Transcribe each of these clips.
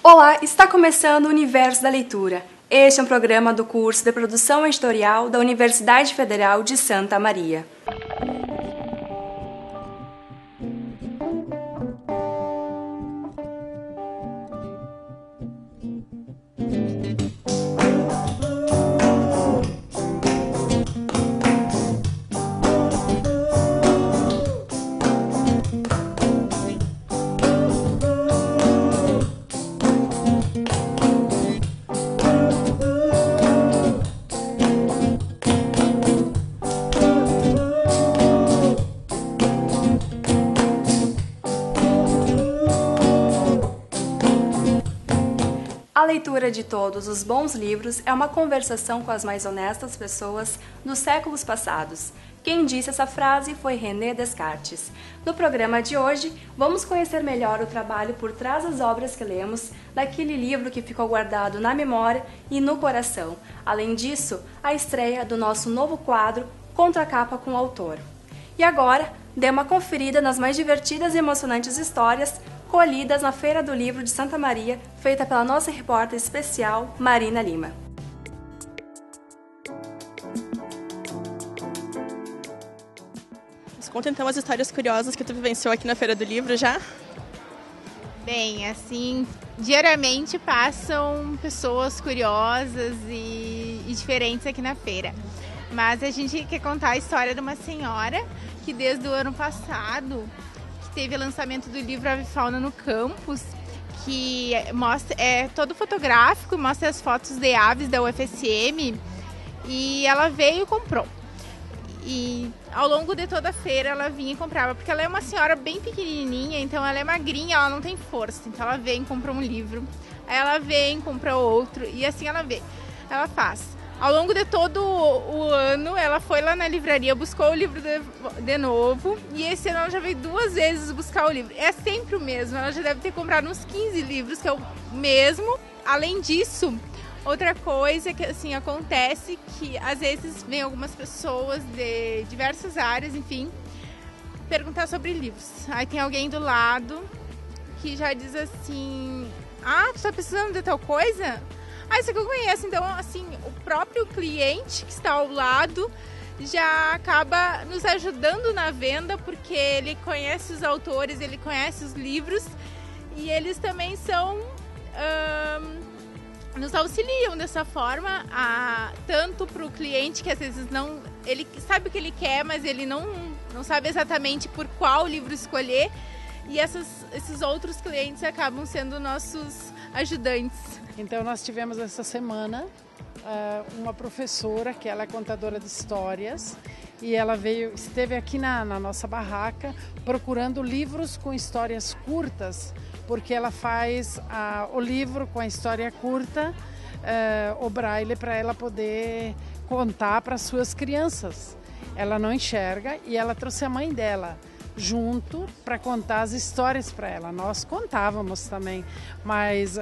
Olá, está começando o Universo da Leitura. Este é um programa do curso de Produção Editorial da Universidade Federal de Santa Maria. A leitura de todos os bons livros é uma conversação com as mais honestas pessoas dos séculos passados. Quem disse essa frase foi René Descartes. No programa de hoje, vamos conhecer melhor o trabalho por trás das obras que lemos, daquele livro que ficou guardado na memória e no coração. Além disso, a estreia do nosso novo quadro Contracapa com o Autor. E agora, dê uma conferida nas mais divertidas e emocionantes histórias colhidas na Feira do Livro de Santa Maria, feita pela nossa repórter especial, Marina Lima. Nos conta então as histórias curiosas que tu vivenciou aqui na Feira do Livro já? Bem, assim, diariamente passam pessoas curiosas e diferentes aqui na feira. Mas a gente quer contar a história de uma senhora que desde o ano passado teve o lançamento do livro Ave Fauna no Campus, que mostra, é todo fotográfico, mostra as fotos de aves da UFSM, e ela veio e comprou. E ao longo de toda a feira ela vinha e comprava, porque ela é uma senhora bem pequenininha, então ela é magrinha, ela não tem força, então ela vem e compra um livro, aí ela vem e compra outro, e assim ela faz. Ao longo de todo o ano, ela foi lá na livraria, buscou o livro de novo, e esse ano ela já veio 2 vezes buscar o livro. É sempre o mesmo, ela já deve ter comprado uns 15 livros, que é o mesmo. Além disso, outra coisa que assim acontece, que às vezes vem algumas pessoas de diversas áreas, enfim, perguntar sobre livros. Aí tem alguém do lado que já diz assim: ah, tu tá precisando de tal coisa? Ah, isso aqui eu conheço. Então, assim, o próprio cliente que está ao lado já acaba nos ajudando na venda, porque ele conhece os autores, ele conhece os livros, e eles também nos auxiliam dessa forma, tanto para o cliente que às vezes não, ele sabe o que ele quer, mas ele não sabe exatamente por qual livro escolher, e esses outros clientes acabam sendo nossos ajudantes. Então nós tivemos essa semana uma professora que ela é contadora de histórias, e ela esteve aqui na nossa barraca procurando livros com histórias curtas, porque ela faz o livro com a história curta, o braille, para ela poder contar para suas crianças. Ela não enxerga, e ela trouxe a mãe dela junto para contar as histórias para ela. Nós contávamos também, mas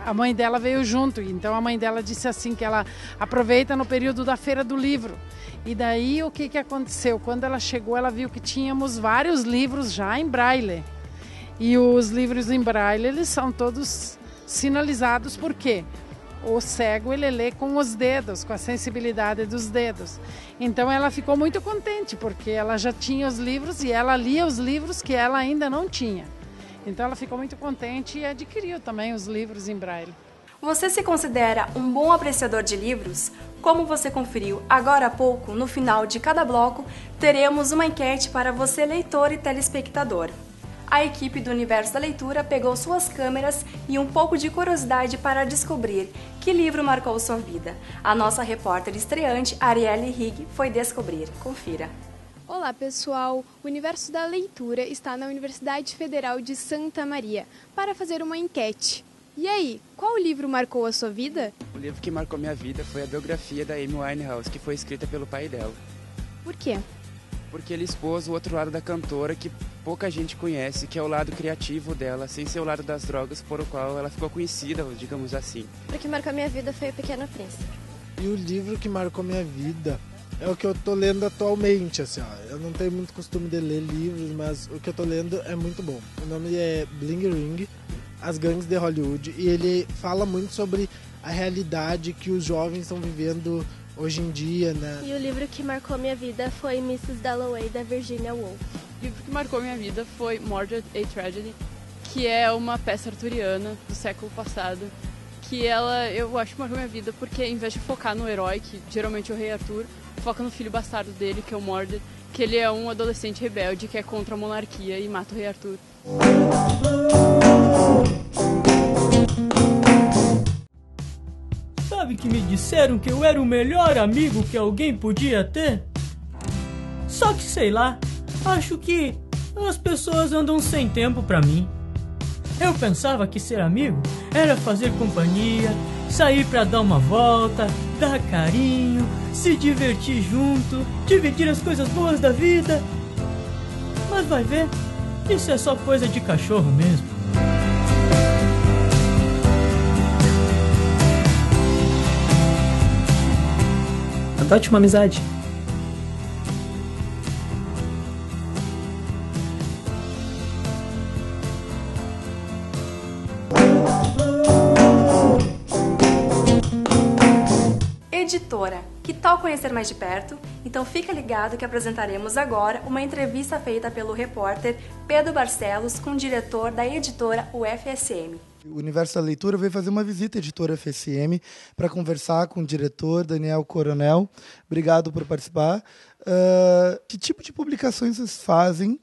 a mãe dela veio junto, então a mãe dela disse assim que ela aproveita no período da Feira do Livro. E daí o que aconteceu? Quando ela chegou, ela viu que tínhamos vários livros já em braille. E os livros em braille, eles são todos sinalizados, por quê? O cego, ele lê com os dedos, com a sensibilidade dos dedos. Então ela ficou muito contente, porque ela já tinha os livros e ela lia os livros que ela ainda não tinha. Então ela ficou muito contente e adquiriu também os livros em braille. Você se considera um bom apreciador de livros? Como você conferiu agora há pouco, no final de cada bloco, teremos uma enquete para você, leitor e telespectador. A equipe do Universo da Leitura pegou suas câmeras e um pouco de curiosidade para descobrir que livro marcou sua vida. A nossa repórter estreante, Arielle Rigg, foi descobrir. Confira. Olá pessoal, o Universo da Leitura está na Universidade Federal de Santa Maria para fazer uma enquete. E aí, qual livro marcou a sua vida? O livro que marcou minha vida foi a biografia da Amy Winehouse, que foi escrita pelo pai dela. Por quê? Porque ele expôs o outro lado da cantora que pouca gente conhece, que é o lado criativo dela, sem ser o lado das drogas, por o qual ela ficou conhecida, digamos assim. O que marcou minha vida foi O Pequeno Príncipe. E o livro que marcou minha vida é o que eu tô lendo atualmente, assim, ó. Eu não tenho muito costume de ler livros, mas o que eu tô lendo é muito bom. O nome é Bling Ring, as gangues de Hollywood, e ele fala muito sobre a realidade que os jovens estão vivendo hoje em dia, né? E o livro que marcou minha vida foi Mrs. Dalloway, da Virginia Woolf. O livro que marcou minha vida foi Mordred, a Tragedy, que é uma peça arturiana do século passado, que eu acho que marcou minha vida porque, em vez de focar no herói, que geralmente é o rei Arthur, foca no filho bastardo dele, que é o Mordred, que ele é um adolescente rebelde que é contra a monarquia e mata o rei Arthur. Sabe que me disseram que eu era o melhor amigo que alguém podia ter? Só que sei lá, acho que as pessoas andam sem tempo pra mim. Eu pensava que ser amigo era fazer companhia, sair pra dar uma volta, dar carinho, se divertir junto, dividir as coisas boas da vida. Mas vai ver, isso é só coisa de cachorro mesmo. Adote uma amizade. Editora, que tal conhecer mais de perto? Então fica ligado que apresentaremos agora uma entrevista feita pelo repórter Pedro Barcelos com o diretor da editora UFSM. O Universo da Leitura veio fazer uma visita à editora UFSM para conversar com o diretor Daniel Coronel. Obrigado por participar. Que tipo de publicações vocês fazem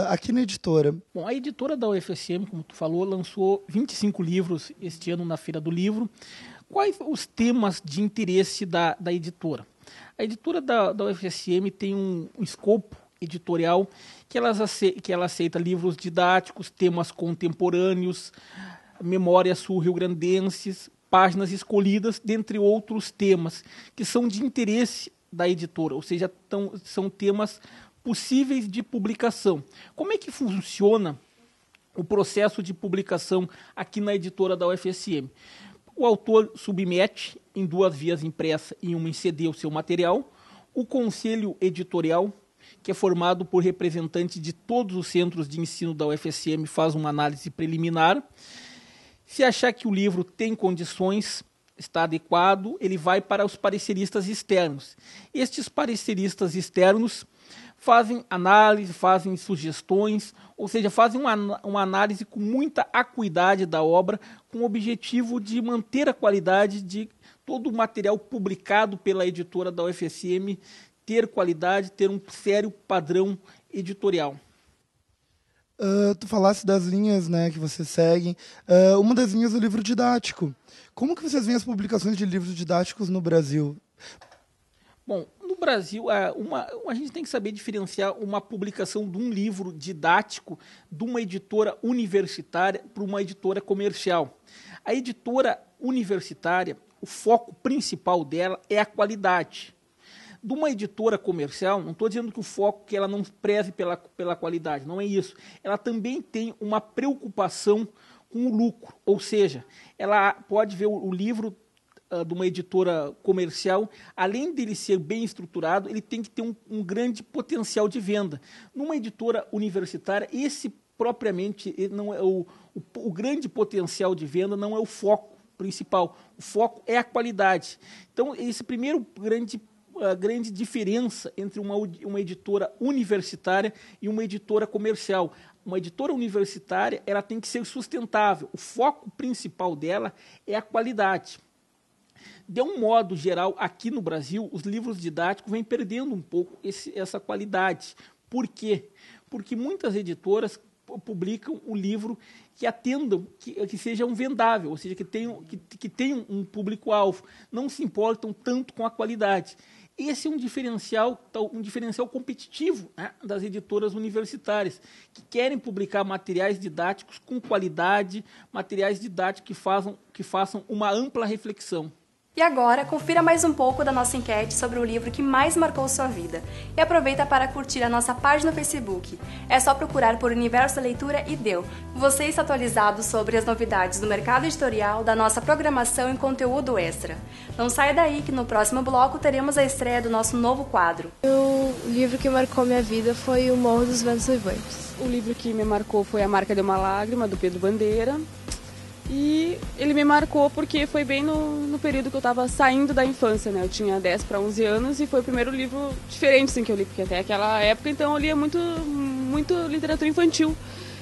aqui na editora? Bom, a editora da UFSM, como tu falou, lançou 25 livros este ano na Feira do Livro. Quais os temas de interesse da editora? A editora da UFSM tem um escopo editorial que ela aceita livros didáticos, temas contemporâneos, memórias sul-riograndenses, páginas escolhidas, dentre outros temas que são de interesse da editora, ou seja, são temas possíveis de publicação. Como é que funciona o processo de publicação aqui na editora da UFSM? O autor submete em 2 vias impressa e uma em CD o seu material. O conselho editorial, que é formado por representantes de todos os centros de ensino da UFSM, faz uma análise preliminar. Se achar que o livro tem condições, está adequado, ele vai para os pareceristas externos. Estes pareceristas externos fazem análise, fazem sugestões, ou seja, fazem uma análise com muita acuidade da obra, com o objetivo de manter a qualidade de todo o material publicado pela editora da UFSM, ter qualidade, ter um sério padrão editorial. Tu falasse das linhas, né, que vocês seguem. Uma das linhas é o livro didático. Como que vocês veem as publicações de livros didáticos no Brasil? Bom, no Brasil, a gente tem que saber diferenciar uma publicação de um livro didático de uma editora universitária para uma editora comercial. A editora universitária, o foco principal dela é a qualidade. De uma editora comercial, não estou dizendo que o foco que ela não preze pela qualidade, não é isso. Ela também tem uma preocupação com o lucro, ou seja, ela pode ver o livro de uma editora comercial, além dele ser bem estruturado, ele tem que ter um grande potencial de venda. Numa editora universitária, esse propriamente não é o grande potencial de venda não é o foco principal. O foco é a qualidade. Então, esse primeiro a grande diferença entre uma editora universitária e uma editora comercial. Uma editora universitária, ela tem que ser sustentável. O foco principal dela é a qualidade. De um modo geral, aqui no Brasil, os livros didáticos vêm perdendo um pouco essa qualidade. Por quê? Porque muitas editoras publicam um livro que atendam, que seja um vendável, ou seja, que tenham um público-alvo. Não se importam tanto com a qualidade. Esse é um diferencial competitivo, né, das editoras universitárias, que querem publicar materiais didáticos com qualidade, materiais didáticos que façam uma ampla reflexão. E agora, confira mais um pouco da nossa enquete sobre o livro que mais marcou sua vida. E aproveita para curtir a nossa página no Facebook. É só procurar por Universo da Leitura e deu. Você está atualizado sobre as novidades do mercado editorial, da nossa programação e conteúdo extra. Não saia daí que no próximo bloco teremos a estreia do nosso novo quadro. O livro que marcou minha vida foi O Morro dos Ventos Uivantes. O livro que me marcou foi A Marca de uma Lágrima, do Pedro Bandeira. E ele me marcou porque foi bem no período que eu estava saindo da infância, né? Eu tinha 10 para 11 anos e foi o primeiro livro diferente assim, que eu li, porque até aquela época então eu lia muito literatura infantil.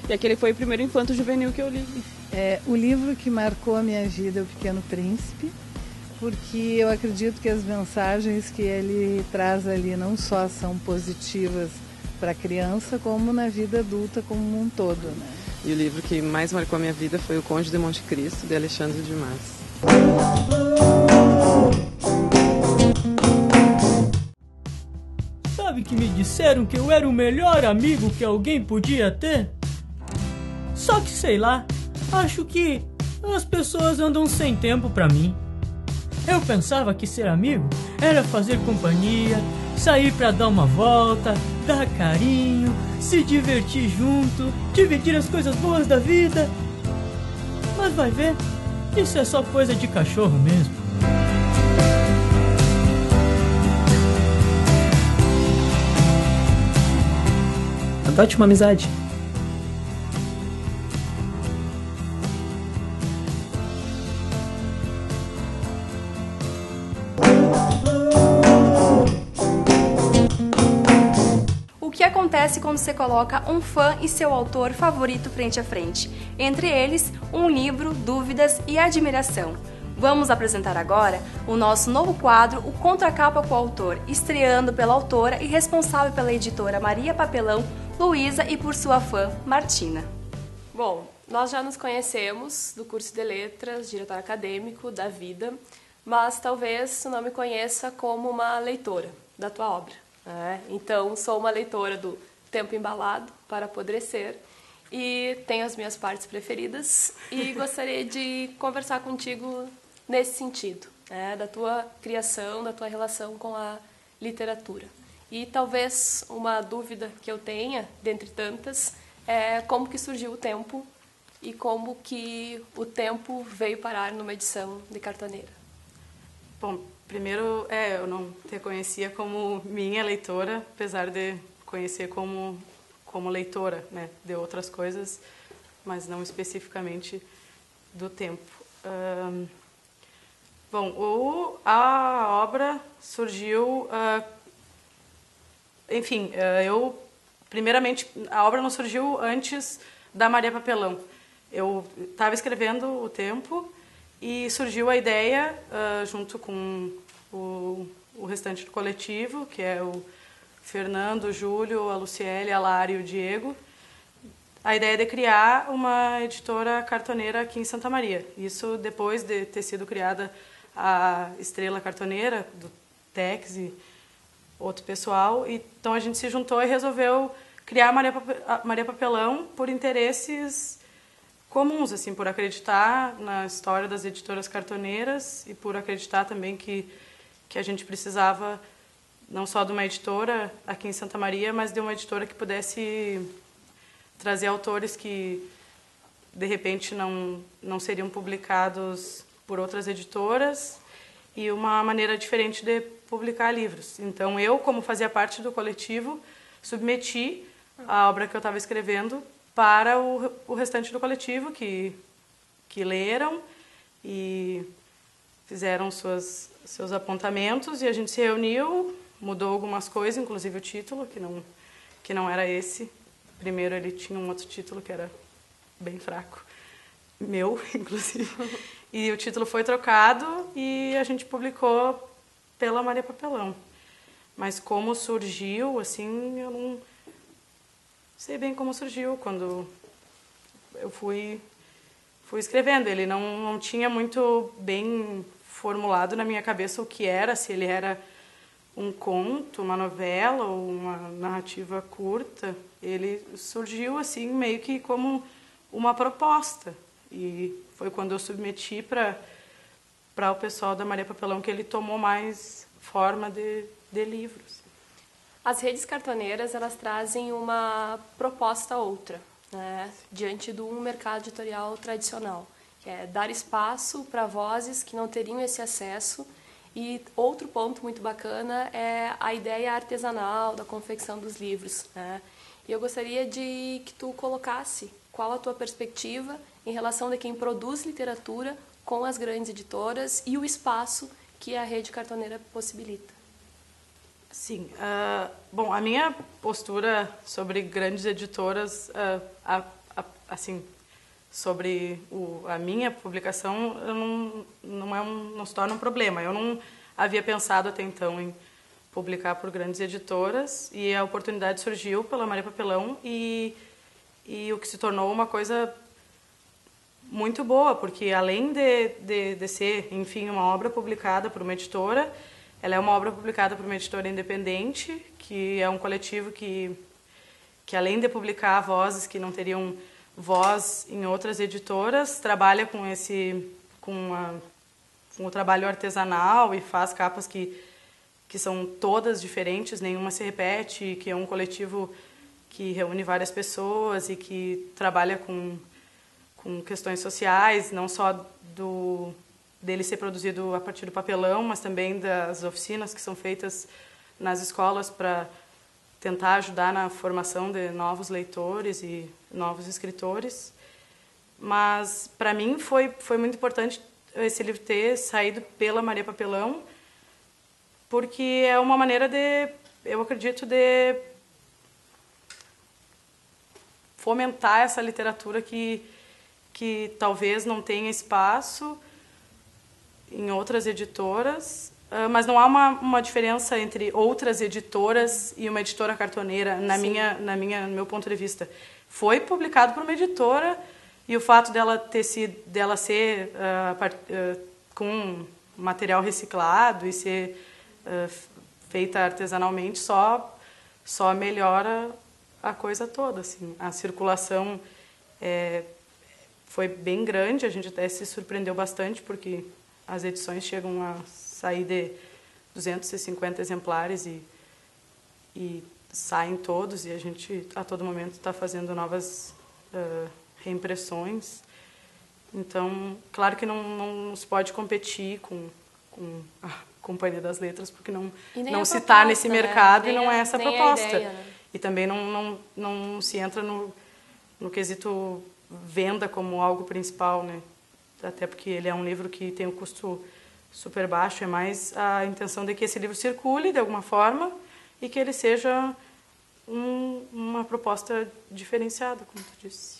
E aquele foi o primeiro infanto-juvenil que eu li. O livro que marcou a minha vida é O Pequeno Príncipe, porque eu acredito que as mensagens que ele traz ali não só são positivas para a criança, como na vida adulta como um todo, né? E o livro que mais marcou a minha vida foi O Conde de Monte Cristo, de Alexandre Dumas. Sabe que me disseram que eu era o melhor amigo que alguém podia ter? Só que sei lá, acho que as pessoas andam sem tempo pra mim. Eu pensava que ser amigo era fazer companhia, sair pra dar uma volta, dar carinho, se divertir junto, dividir as coisas boas da vida. Mas vai ver, isso é só coisa de cachorro mesmo. Adote uma amizade. O que acontece quando você coloca um fã e seu autor favorito frente a frente? Entre eles, um livro, dúvidas e admiração. Vamos apresentar agora o nosso novo quadro, o Contracapa com o Autor, estreando pela autora e responsável pela editora Maria Papelão, Luísa, e por sua fã, Martina. Bom, nós já nos conhecemos do curso de letras, diretor acadêmico, da vida, mas talvez não me conheça como uma leitora da tua obra. Então, sou uma leitora do Tempo Embalado, para Apodrecer, e tenho as minhas partes preferidas e gostaria de conversar contigo nesse sentido, da tua criação, da tua relação com a literatura. E talvez uma dúvida que eu tenha, dentre tantas, é como que surgiu o Tempo e como que o Tempo veio parar numa edição de Cartoneira. Bom, primeiro, eu não te reconhecia como minha leitora, apesar de conhecer como leitora, né, de outras coisas, mas não especificamente do Tempo. Bom, a obra surgiu... primeiramente, a obra não surgiu antes da Maria Papelão. Eu estava escrevendo o Tempo e surgiu a ideia, junto com o restante do coletivo, que é o Fernando, o Júlio, a Luciele, a Lara e o Diego, a ideia de criar uma editora cartoneira aqui em Santa Maria. Isso depois de ter sido criada a Estrela Cartoneira, do Tex e outro pessoal. Então a gente se juntou e resolveu criar a Maria Papelão por interesses comuns, assim, por acreditar na história das editoras cartoneiras e por acreditar também que a gente precisava não só de uma editora aqui em Santa Maria, mas de uma editora que pudesse trazer autores que, de repente, não seriam publicados por outras editoras e uma maneira diferente de publicar livros. Então, eu, como fazia parte do coletivo, submeti a obra que eu estava escrevendo para o restante do coletivo, que leram e fizeram seus apontamentos, e a gente se reuniu, mudou algumas coisas, inclusive o título, que não era esse. Primeiro ele tinha um outro título que era bem fraco, meu, inclusive. E o título foi trocado e a gente publicou pela Maria Papelão. Mas como surgiu, assim, eu não sei bem como surgiu. Quando eu fui escrevendo, ele não tinha muito bem formulado na minha cabeça o que era, se ele era um conto, uma novela ou uma narrativa curta. Ele surgiu assim meio que como uma proposta, e foi quando eu submeti para o pessoal da Maria Papelão que ele tomou mais forma de livros. As redes cartoneiras, elas trazem uma proposta outra, né, diante de um mercado editorial tradicional, que é dar espaço para vozes que não teriam esse acesso. E outro ponto muito bacana é a ideia artesanal da confecção dos livros, né? E eu gostaria de que tu colocasse qual a tua perspectiva em relação de quem produz literatura com as grandes editoras e o espaço que a rede cartoneira possibilita. Sim. Bom, a minha postura sobre grandes editoras, assim, sobre a minha publicação, não se torna um problema. Eu não havia pensado até então em publicar por grandes editoras e a oportunidade surgiu pela Maria Papelão e o que se tornou uma coisa muito boa, porque além de ser, enfim, uma obra publicada por uma editora, ela é uma obra publicada por uma editora independente, que é um coletivo que além de publicar vozes que não teriam voz em outras editoras, trabalha com o trabalho artesanal e faz capas que são todas diferentes, nenhuma se repete, que é um coletivo que reúne várias pessoas e que trabalha com questões sociais, não só dele ser produzido a partir do papelão, mas também das oficinas que são feitas nas escolas para tentar ajudar na formação de novos leitores e novos escritores. Mas, para mim, foi muito importante esse livro ter saído pela Maria Papelão, porque é uma maneira eu acredito, de fomentar essa literatura que talvez não tenha espaço em outras editoras, mas não há uma diferença entre outras editoras e uma editora cartoneira, no meu ponto de vista. Foi publicado por uma editora e o fato dela ser com material reciclado e ser feita artesanalmente só melhora a coisa toda, assim. A circulação foi bem grande, a gente até se surpreendeu bastante, porque as edições chegam a sair de 250 exemplares e saem todos, e a gente a todo momento está fazendo novas reimpressões. Então, claro que não se pode competir com a Companhia das Letras, porque não se está nesse mercado, né? E não é essa a proposta. Ideia, né? E também não se entra no quesito venda como algo principal, né? Até porque ele é um livro que tem um custo super baixo, é mais a intenção de que esse livro circule de alguma forma e que ele seja uma proposta diferenciada, como tu disse.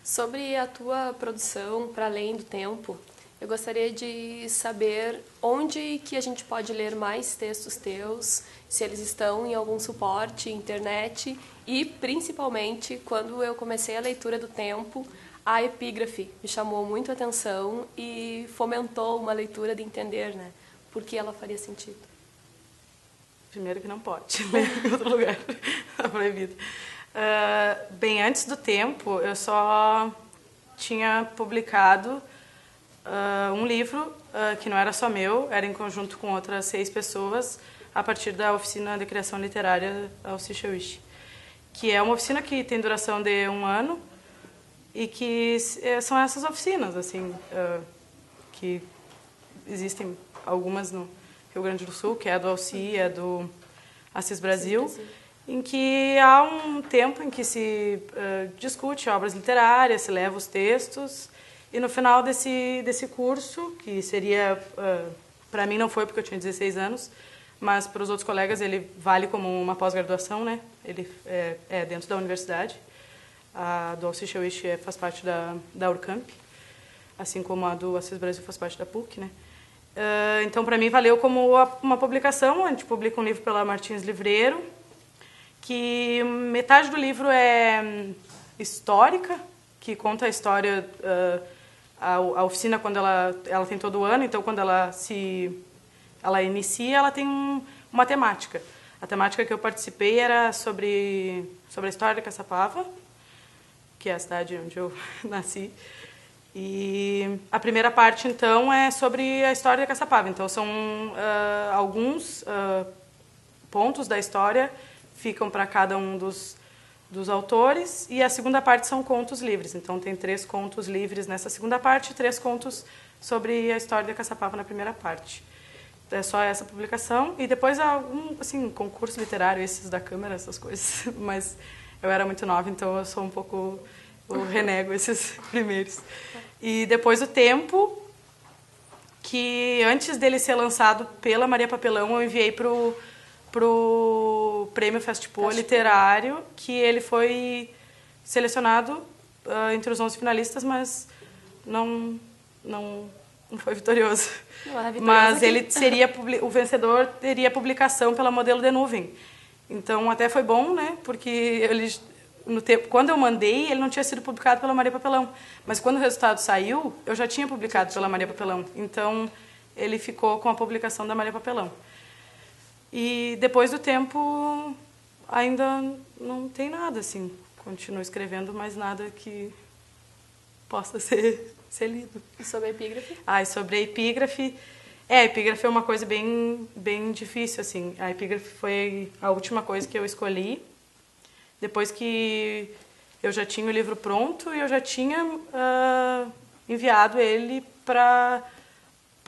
Sobre a tua produção para além do tempo, eu gostaria de saber onde que a gente pode ler mais textos teus, se eles estão em algum suporte, internet, e principalmente quando eu comecei a leitura do tempo, a epígrafe me chamou muito a atenção e fomentou uma leitura de entender, né, por que ela faria sentido. Primeiro que não pode ler em outro lugar, está proibido. Bem, antes do tempo, eu só tinha publicado um livro que não era só meu, era em conjunto com outras 6 pessoas, a partir da oficina de criação literária Alci Shawishi, que é uma oficina que tem duração de 1 ano e que são essas oficinas, assim, que existem algumas no Rio Grande do Sul, que é a do Alci, é do Assis Brasil, em que há um tempo em que se discute obras literárias, se leva os textos, e no final desse curso, que seria, para mim não foi porque eu tinha 16 anos, mas para os outros colegas ele vale como uma pós-graduação, né? Ele é dentro da universidade. A do Alci Shawishi faz parte da Urcamp, assim como a do Assis Brasil faz parte da PUC, né? Então, para mim, valeu como uma publicação. A gente publica um livro pela Martins Livreiro, que metade do livro é histórica, que conta a história, a oficina quando ela tem todo ano, então quando ela inicia, ela tem uma temática. A temática que eu participei era sobre a história de Caçapava, que é a cidade onde eu nasci. E a primeira parte, então, é sobre a história de Caçapava. Então, são alguns pontos da história ficam para cada um dos autores, e a segunda parte são contos livres. Então, tem 3 contos livres nessa segunda parte e 3 contos sobre a história de Caçapava na primeira parte. É só essa publicação. E depois há um concurso literário, esses da Câmara, essas coisas. Mas eu era muito nova, então eu sou um pouco eu renego esses primeiros. E depois o Tempo, que antes dele ser lançado pela Maria Papelão, eu enviei pro Prêmio Festipo Literário, que ele foi selecionado entre os 11 finalistas, mas não foi vitorioso. Não era vitorioso mas aqui. ele seria o vencedor teria publicação pela Modelo de Nuvem. Então até foi bom, né? Porque ele no tempo, quando eu mandei, ele não tinha sido publicado pela Maria Papelão, mas quando o resultado saiu, eu já tinha publicado pela Maria Papelão. Então ele ficou com a publicação da Maria Papelão. E depois do Tempo ainda não tem nada assim. Continuo escrevendo, mas nada que possa ser lido. E sobre a epígrafe? E sobre a epígrafe... a epígrafe é uma coisa bem difícil, assim. A epígrafe foi a última coisa que eu escolhi, depois que eu já tinha o livro pronto e eu já tinha enviado ele para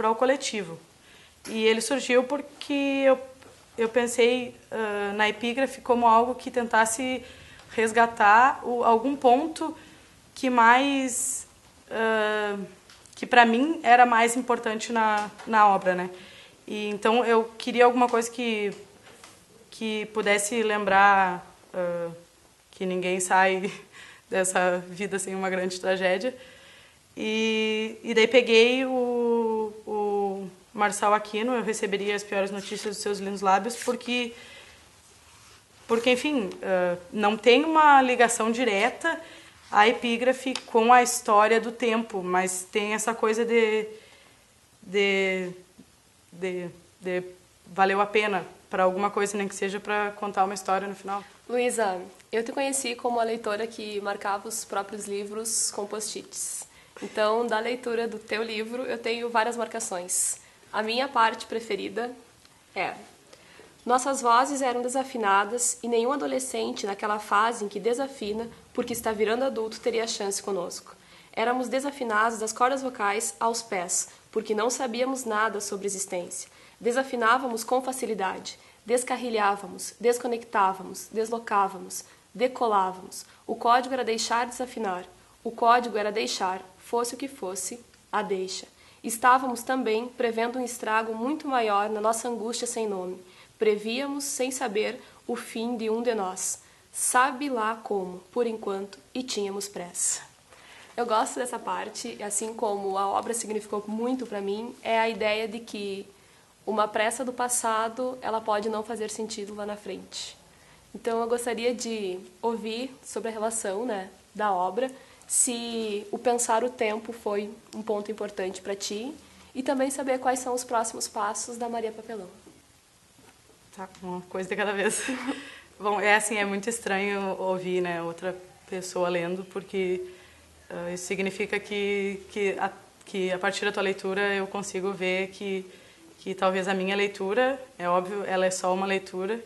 o coletivo. E ele surgiu porque eu pensei na epígrafe como algo que tentasse resgatar algum ponto que mais... que para mim era mais importante na obra, né? E então eu queria alguma coisa que pudesse lembrar que ninguém sai dessa vida sem uma grande tragédia. E daí peguei o Marçal Aquino, Eu Receberia as Piores Notícias dos Seus Lindos Lábios, porque enfim, não tem uma ligação direta a epígrafe com a história do tempo, mas tem essa coisa de valeu a pena para alguma coisa, nem que seja para contar uma história no final. Luísa, eu te conheci como a leitora que marcava os próprios livros com post-its. Então, da leitura do teu livro, eu tenho várias marcações. A minha parte preferida é: nossas vozes eram desafinadas e nenhum adolescente naquela fase em que desafina porque está virando adulto teria chance conosco. Éramos desafinados das cordas vocais aos pés, porque não sabíamos nada sobre existência. Desafinávamos com facilidade, descarrilhávamos, desconectávamos, deslocávamos, decolávamos. O código era deixar desafinar. O código era deixar, fosse o que fosse, a deixa. Estávamos também prevendo um estrago muito maior na nossa angústia sem nome. Prevíamos, sem saber, o fim de um de nós. Sabe lá como, por enquanto, e tínhamos pressa. Eu gosto dessa parte, assim como a obra significou muito para mim, é a ideia de que uma pressa do passado, ela pode não fazer sentido lá na frente. Então eu gostaria de ouvir sobre a relação, né, da obra, se o pensar o tempo foi um ponto importante para ti, e também saber quais são os próximos passos da Maria Papelão. Tá, uma coisa de cada vez. Bom, é muito estranho ouvir, né, outra pessoa lendo, porque isso significa que a partir da tua leitura eu consigo ver que talvez a minha leitura, é óbvio, ela é só uma leitura,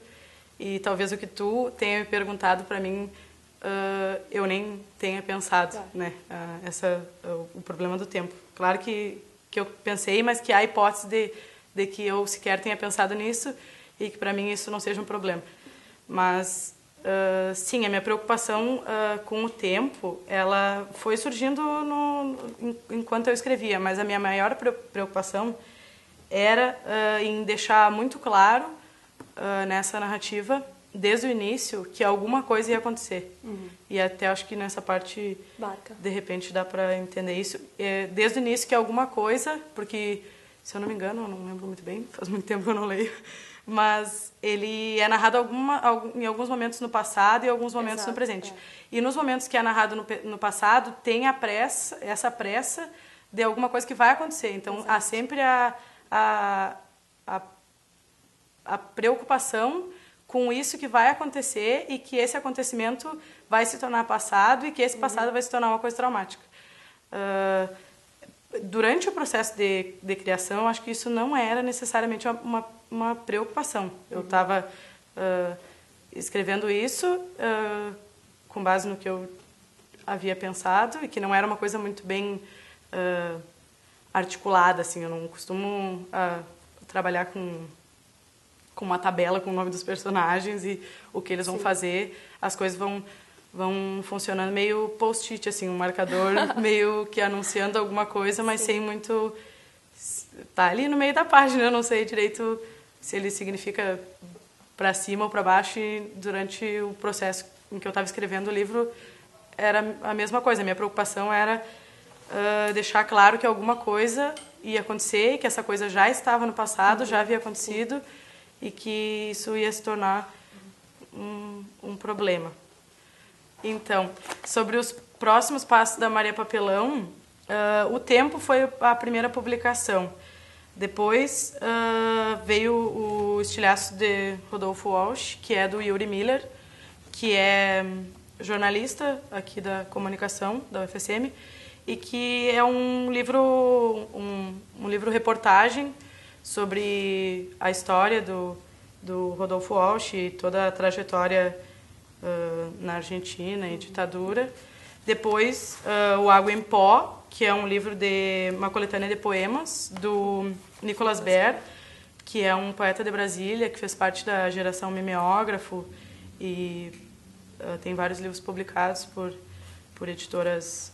e talvez o que tu tenha me perguntado para mim eu nem tenha pensado, né, o problema do tempo. Claro que eu pensei, mas que há a hipótese de que eu sequer tenha pensado nisso e que para mim isso não seja um problema. Mas sim, a minha preocupação com o tempo, ela foi surgindo enquanto eu escrevia, mas a minha maior preocupação era em deixar muito claro nessa narrativa, desde o início, que alguma coisa ia acontecer. Uhum. E até acho que nessa parte, Marca. De repente, dá para entender isso. Desde o início que alguma coisa, porque, se eu não me engano, eu não lembro muito bem, faz muito tempo que eu não leio, mas ele é narrado em alguns momentos no passado e alguns momentos no presente. E nos momentos que é narrado no passado, tem essa pressa de alguma coisa que vai acontecer. Então, há sempre a preocupação com isso que vai acontecer e que esse acontecimento vai se tornar passado e que esse passado vai se tornar uma coisa traumática. Durante o processo de criação, eu acho que isso não era necessariamente uma preocupação. Eu estava escrevendo isso com base no que eu havia pensado e que não era uma coisa muito bem articulada, assim. Eu não costumo trabalhar com uma tabela com o nome dos personagens e o que eles vão fazer. As coisas vão vão funcionando meio post-it, assim, um marcador meio que anunciando alguma coisa, mas sem muito... Tá ali no meio da página, eu não sei direito se ele significa para cima ou para baixo, e durante o processo em que eu estava escrevendo o livro era a mesma coisa. A minha preocupação era deixar claro que alguma coisa ia acontecer, que essa coisa já estava no passado, já havia acontecido, e que isso ia se tornar um problema. Então, sobre os próximos passos da Maria Papelão, O Tempo foi a primeira publicação. Depois veio o Estilhaço de Rodolfo Walsh, que é do Yuri Miller, que é jornalista aqui da comunicação da UFSM, e que é um livro reportagem sobre a história do Rodolfo Walsh e toda a trajetória na Argentina e ditadura. Depois, O Água em Pó, que é um livro de uma coletânea de poemas do Nicolas Baer, que é um poeta de Brasília, que fez parte da geração mimeógrafo e tem vários livros publicados por editoras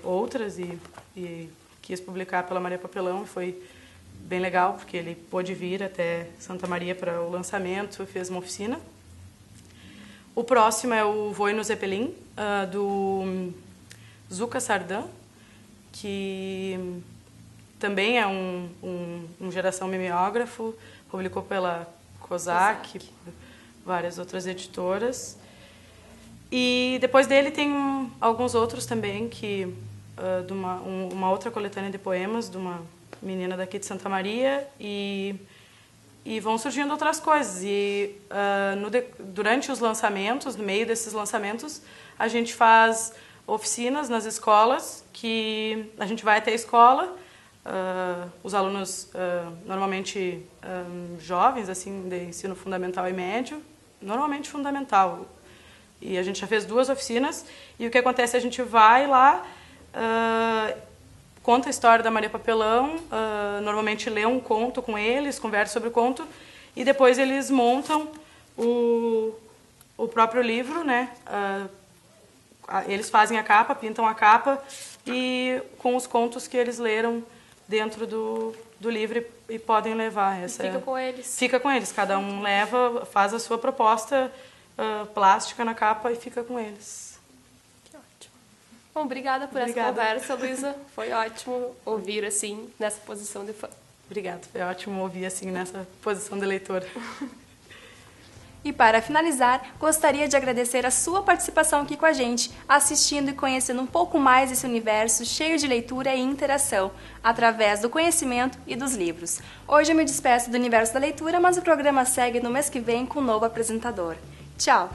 outras e quis publicar pela Maria Papelão. Foi bem legal, porque ele pôde vir até Santa Maria para o lançamento, fez uma oficina. O próximo é o Voo no Zeppelin, do Zuka Sardan, que também é um geração mimeógrafo, publicou pela Kozak, várias outras editoras. E depois dele tem alguns outros também, de uma outra coletânea de poemas, de uma menina daqui de Santa Maria, e vão surgindo outras coisas. E durante os lançamentos, no meio desses lançamentos, a gente faz oficinas nas escolas, que a gente vai até a escola, os alunos normalmente jovens, assim, de ensino fundamental e médio, normalmente fundamental. E a gente já fez 2 oficinas, e o que acontece, a gente vai lá, conta a história da Maria Papelão, normalmente lê um conto com eles, conversa sobre o conto, e depois eles montam o próprio livro, né? Eles fazem a capa, pintam a capa, e com os contos que eles leram dentro do livro e podem levar. Fica com eles. Fica com eles, cada um leva, faz a sua proposta plástica na capa e fica com eles. Que ótimo. Bom, obrigada por essa conversa, Luísa. Foi ótimo ouvir assim, nessa posição de fã. Obrigada, foi ótimo ouvir assim, nessa posição de leitora. E para finalizar, gostaria de agradecer a sua participação aqui com a gente, assistindo e conhecendo um pouco mais esse universo cheio de leitura e interação, através do conhecimento e dos livros. Hoje eu me despeço do universo da leitura, mas o programa segue no mês que vem com um novo apresentador. Tchau!